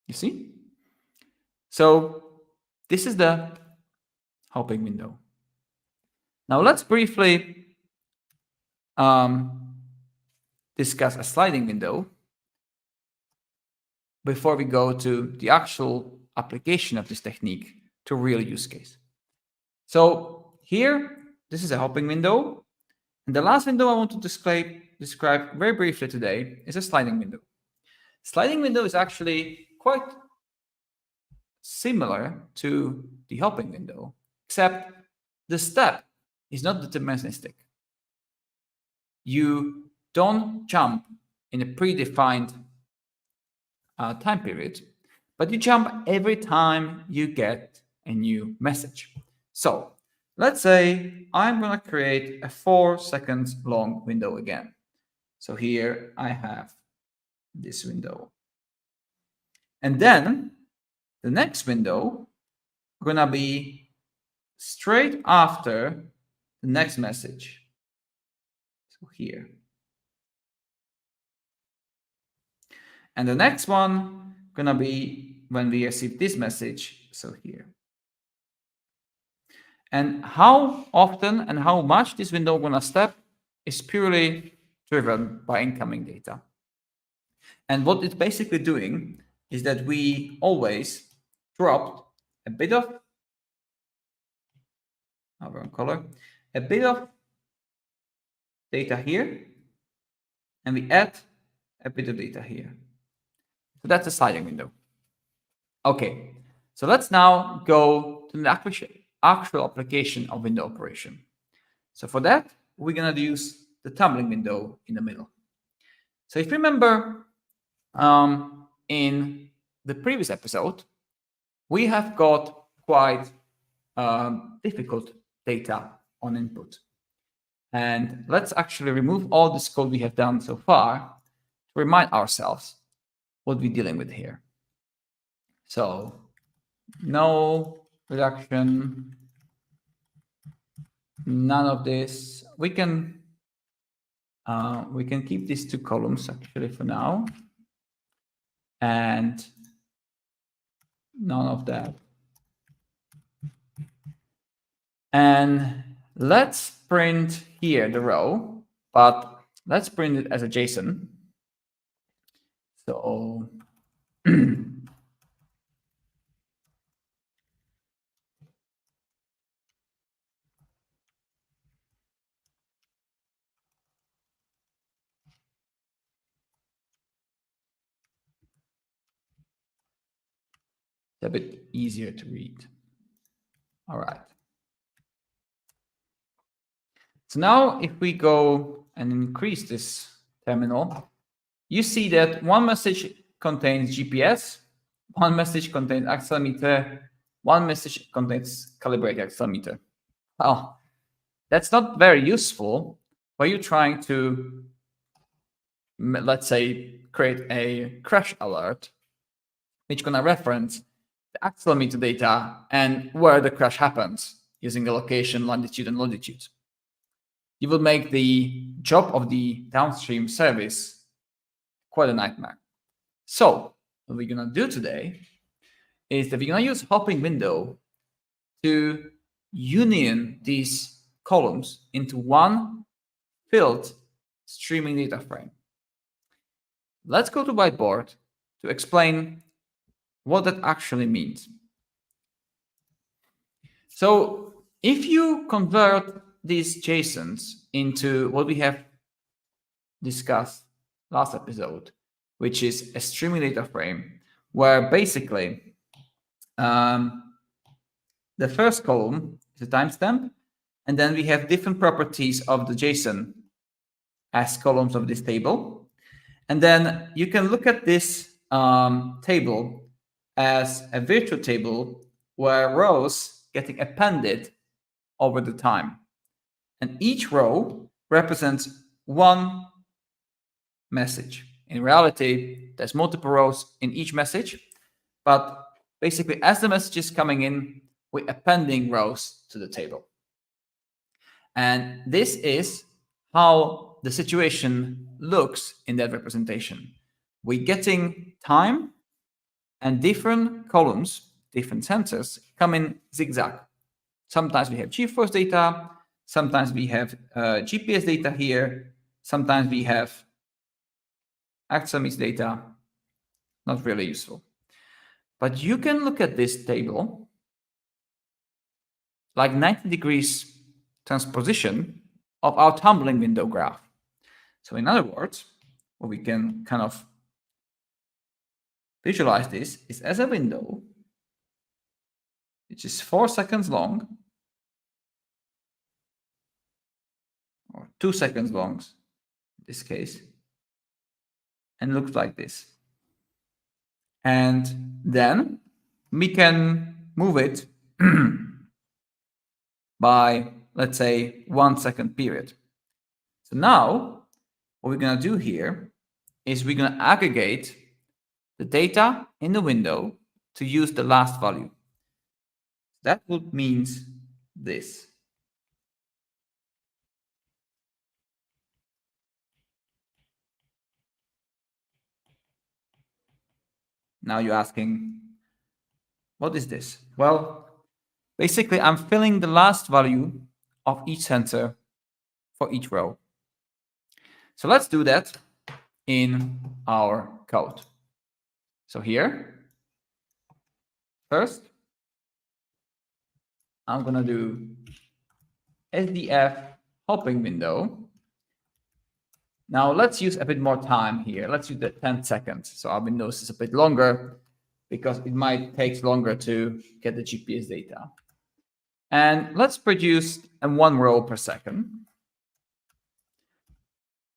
You see? So this is the hopping window. Now let's briefly discuss a sliding window before we go to the actual application of this technique to real use case. So here, this is a hopping window. And the last window I want to describe very briefly today is a sliding window. Sliding window is actually quite similar to the hopping window, except the step is not deterministic. You don't jump in a predefined time period, but you jump every time you get a new message. So let's say I'm going to create a 4 seconds long window again. So here I have this window. And then the next window going to be straight after the next message. So here. And the next one going to be when we receive this message. So here. And how often and how much this window going to step is purely driven by incoming data. And what it's basically doing is that we always dropped a bit of a bit of data here, and we add a bit of data here. So that's a sliding window. Okay, so let's now go to the actual application of window operation. So for that, we're going to use the tumbling window in the middle. So if you remember, in the previous episode, we have got quite difficult data on input. And let's actually remove all this code we have done so far to remind ourselves what we're dealing with here. So no reduction, none of this. We can keep these 2 columns actually for now, and none of that. And let's print here the row, but let's print it as a JSON. So a bit easier to read. All right. So now if we go and increase this terminal, you see that one message contains GPS, one message contains accelerometer, one message contains calibrate accelerometer. Well, that's not very useful when you're trying to, let's say, create a crash alert, which is going to reference the accelerometer data and where the crash happens using the location, longitude, and longitude. You will make the job of the downstream service quite a nightmare. So what we're going to do today is that we're going to use hopping window to union these columns into one filled streaming data frame. Let's go to whiteboard to explain what that actually means. So if you convert these JSONs into what we have discussed last episode, which is a streaming data frame, where basically the first column is a timestamp, and then we have different properties of the JSON as columns of this table. And then you can look at this table as a virtual table where rows getting appended over the time. And each row represents one message. In reality, there's multiple rows in each message, but basically as the message is coming in, we're appending rows to the table. And this is how the situation looks in that representation. We're getting time and different columns, different sensors come in zigzag. Sometimes we have GeForce data, Sometimes we have GPS data here. Sometimes we have access data. Not really useful. But you can look at this table like 90 degrees transposition of our tumbling window graph. So in other words, what we can kind of visualize this is as a window, which is 4 seconds long, or 2 seconds long in this case, and looks like this. And then we can move it by, let's say, 1 second period. So now what we're going to do here is we're going to aggregate the data in the window to use the last value. That would mean this. Now you're asking, what is this? Well, basically, I'm filling the last value of each sensor for each row. So let's do that in our code. So here, first, I'm going to do SDF hopping window. Now let's use a bit more time here. Let's use the 10 seconds. So our windows is a bit longer because it might take longer to get the GPS data. And let's produce 1 row per second.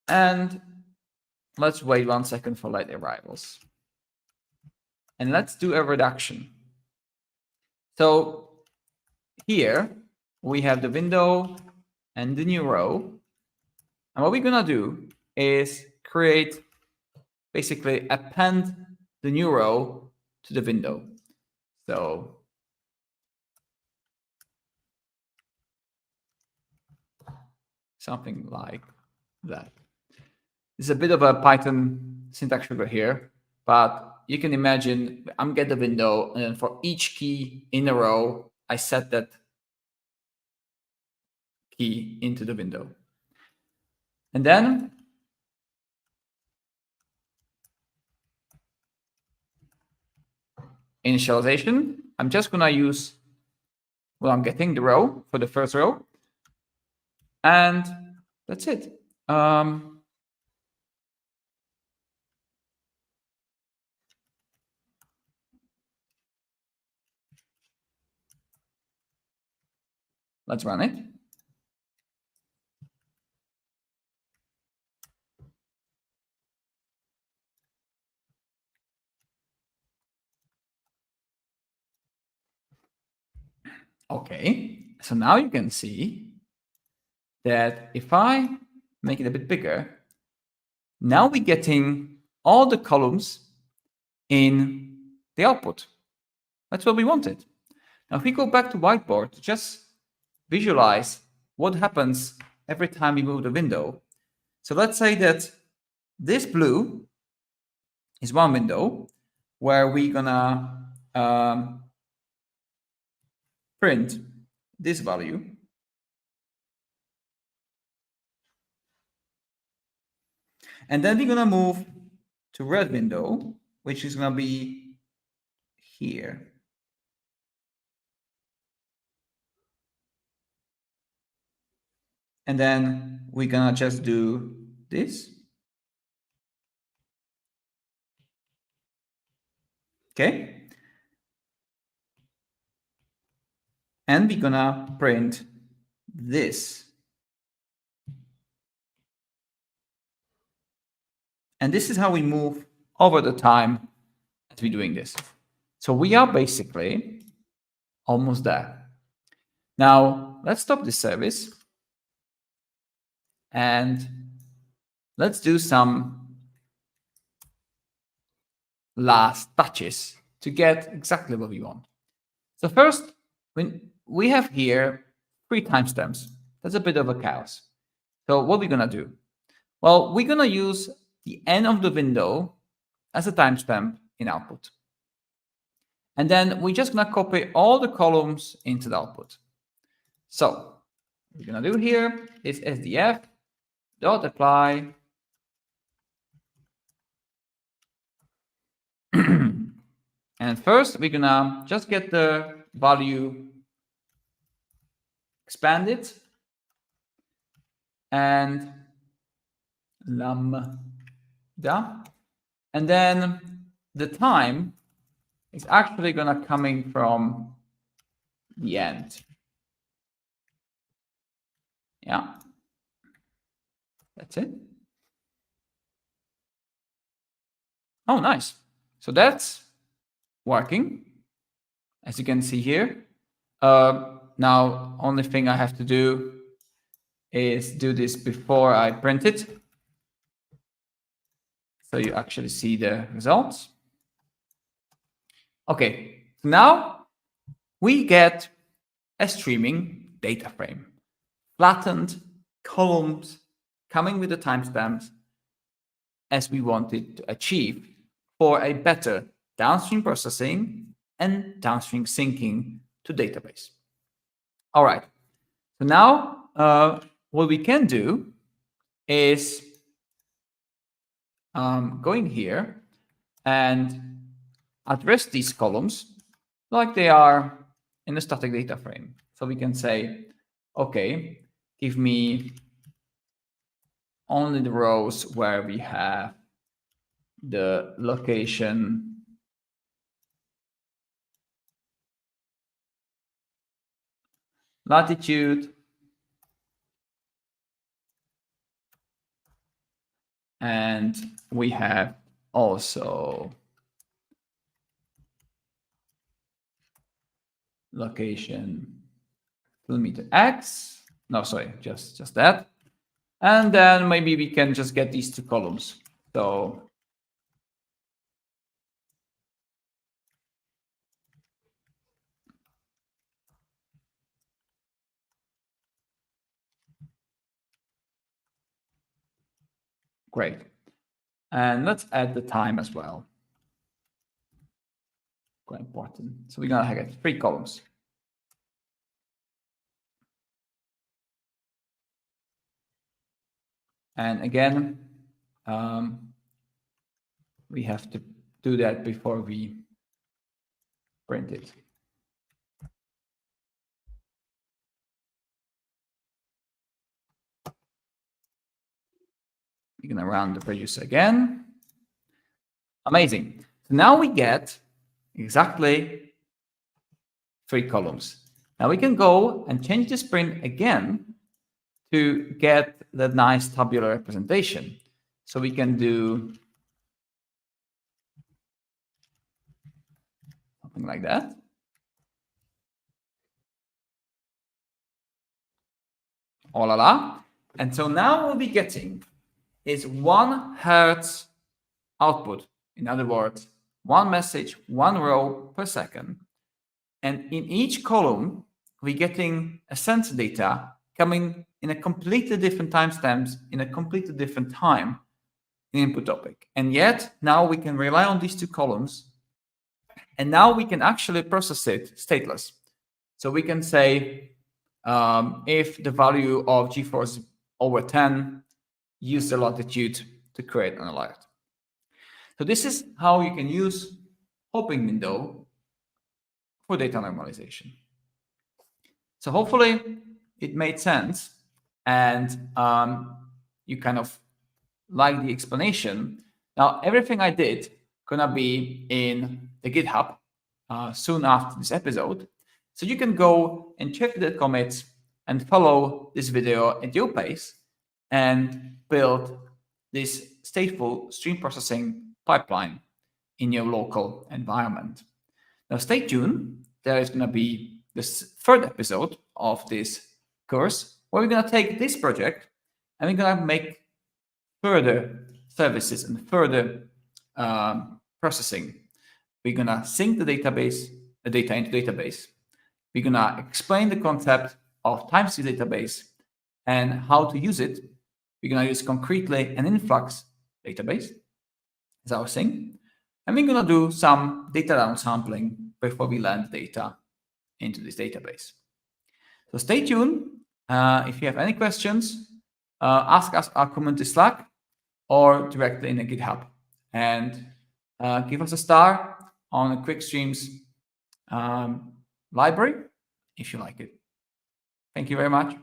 And let's wait 1 second for late arrivals. And let's do a reduction. So here we have the window and the new row. And what we're going to do is create, basically append the new row to the window. So something like that. This is a bit of a Python syntax sugar here, but you can imagine I'm get the window, and then for each key in a row, I set that key into the window. And then initialization, I'm just going to use, well, I'm getting the row for the first row. And that's it. Let's run it. Okay, so now you can see that if I make it a bit bigger, now we're getting all the columns in the output. That's what we wanted. Now, if we go back to whiteboard to just visualize what happens every time we move the window. So let's say that this blue is one window where we're gonna print this value. And then we're gonna move to red window, which is gonna be here. And then we're gonna just do this. Okay. And we're gonna print this. And this is how we move over the time as we're doing this. So we are basically almost there. Now, let's stop this service. And let's do some last touches to get exactly what we want. So first, when we have here 3 timestamps. That's a bit of a chaos. So what we're going to do? Well, we're going to use the end of the window as a timestamp in output. And then we're just going to copy all the columns into the output. So we're gonna do here is SDF dot apply and first we're gonna just get the value expanded and lambda, and then the time is actually gonna coming from the end. Yeah, that's it. Oh, nice. So that's working, as you can see here. Now, only thing I have to do is do this before I print it. So you actually see the results. Okay, so now we get a streaming data frame, flattened columns coming with the timestamps as we wanted to achieve for a better downstream processing and downstream syncing to database. All right, so now what we can do is going here and address these columns like they are in the static data frame. So we can say, okay, give me only the rows where we have the location, latitude, and we have also location kilometer X. No, sorry, just that. And then maybe we can just get these two columns. So great. And let's add the time as well. Quite important. So we're gonna get 3 columns. And again, we have to do that before we print it. We're gonna run the producer again. Amazing. So now we get exactly 3 columns. Now we can go and change the sprint again to get that nice tabular representation. So we can do something like that. Oh la la. And so now what we'll be getting is 1 hertz output. In other words, 1 message, 1 row per second. And in each column, we're getting a sensor data coming in a completely different timestamps in a completely different time in input topic. And yet now we can rely on these 2 columns. And now we can actually process it stateless. So we can say if the value of G4 is over 10, use the latitude to create an alert. So this is how you can use hopping window for data normalization. So hopefully it made sense and you kind of like the explanation. Now everything I did gonna be in the GitHub soon after this episode. So you can go and check the commits and follow this video at your pace and build this stateful stream processing pipeline in your local environment. Now stay tuned. There is going to be this 3rd episode of this course where we're going to take this project and we're going to make further services and further processing. We're going to sync the database, the data into database. We're going to explain the concept of time series database and how to use it. We're going to use concretely an influx database as our thing. And we're going to do some data downsampling before we land data into this database. So stay tuned. If you have any questions, ask us our community Slack or directly in the GitHub. And give us a star on the QuickStream's library if you like it. Thank you very much.